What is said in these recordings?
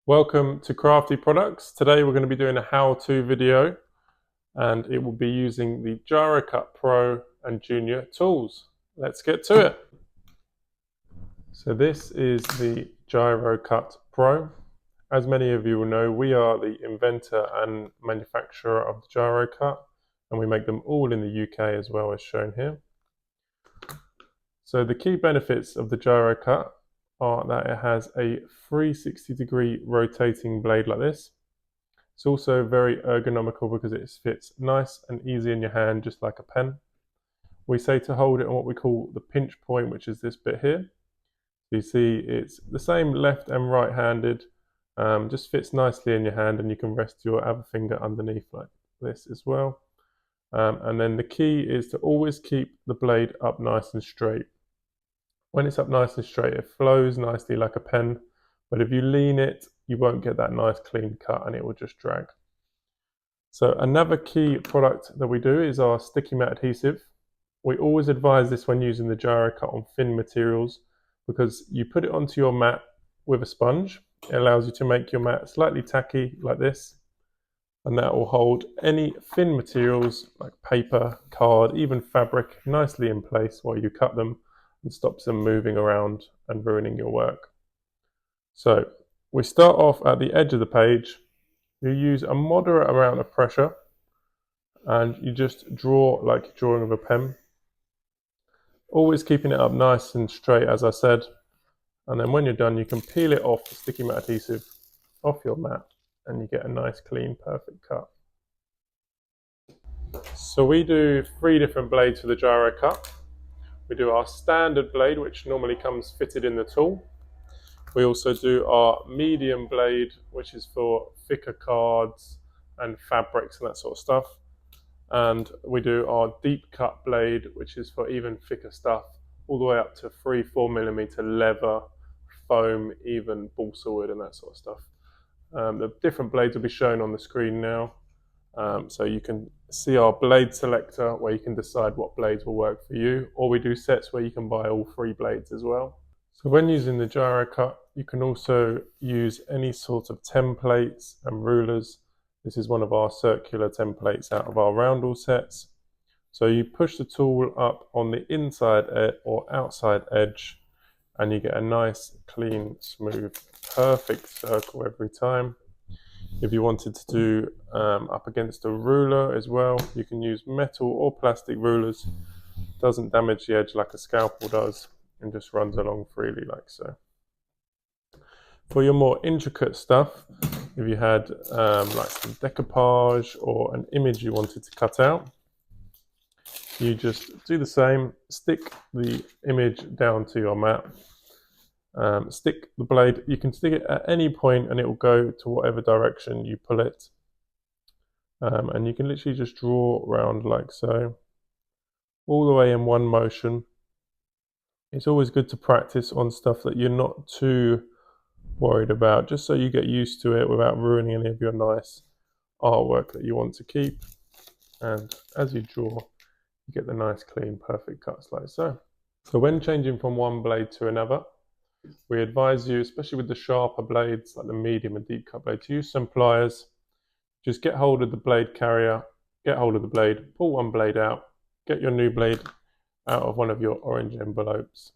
Welcome to Crafty Products. Today we're going to be doing a how-to video and it will be using the GyroCut Pro and Junior tools. Let's get to it. So this is the GyroCut Pro. As many of you will know, we are the inventor and manufacturer of the GyroCut, and we make them all in the UK as well, as shown here. So the key benefits of the GyroCut are that it has a 360-degree rotating blade like this. It's also very ergonomical because it fits nice and easy in your hand, just like a pen. We say to hold it on what we call the pinch point, which is this bit here. So you see it's the same left and right-handed, just fits nicely in your hand, and you can rest your other finger underneath like this as well. And then the key is to always keep the blade up nice and straight. When it's up nice and straight, it flows nicely like a pen, but if you lean it, you won't get that nice clean cut and it will just drag. So another key product that we do is our sticky mat adhesive. We always advise this when using the GyroCut on thin materials, because you put it onto your mat with a sponge. It allows you to make your mat slightly tacky like this, and that will hold any thin materials like paper, card, even fabric nicely in place while you cut them, and stops them moving around and ruining your work. So we start off at the edge of the page. You use a moderate amount of pressure and you just draw like you're drawing with a pen, always keeping it up nice and straight, as I said. And then when you're done, you can peel it off the sticky mat adhesive off your mat and you get a nice, clean, perfect cut. So we do 3 different blades for the GyroCut. We do our standard blade, which normally comes fitted in the tool. We also do our medium blade, which is for thicker cards and fabrics and that sort of stuff. And we do our deep cut blade, which is for even thicker stuff, all the way up to 3-4 millimeter leather, foam, even balsa wood and that sort of stuff. The different blades will be shown on the screen now. So you can see our blade selector where you can decide what blades will work for you, or we do sets where you can buy all 3 blades as well. So when using the GyroCut, you can also use any sort of templates and rulers. This is one of our circular templates out of our roundel sets. So you push the tool up on the inside or outside edge and you get a nice, clean, smooth, perfect circle every time. If you wanted to do up against a ruler as well, you can use metal or plastic rulers. Doesn't damage the edge like a scalpel does and just runs along freely like so. For your more intricate stuff, if you had like some decoupage or an image you wanted to cut out, you just do the same, stick the image down to your mat. Stick the blade, you can stick it at any point and it will go to whatever direction you pull it. And you can literally just draw around like so, all the way in one motion. It's always good to practice on stuff that you're not too worried about, just so you get used to it without ruining any of your nice artwork that you want to keep. And as you draw, you get the nice, clean, perfect cuts like so. So when changing from one blade to another, we advise you, especially with the sharper blades, like the medium and deep cut blade, to use some pliers. Just get hold of the blade carrier, get hold of the blade, pull one blade out, get your new blade out of one of your orange envelopes.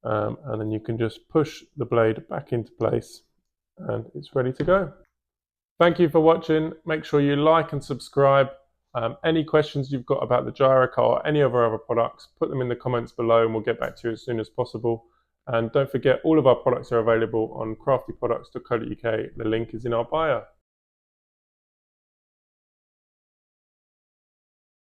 And then you can just push the blade back into place and it's ready to go. Thank you for watching. Make sure you like and subscribe. Any questions you've got about the GyroCut or any of our other products, put them in the comments below and we'll get back to you as soon as possible. And don't forget, all of our products are available on craftyproducts.co.uk. The link is in our bio.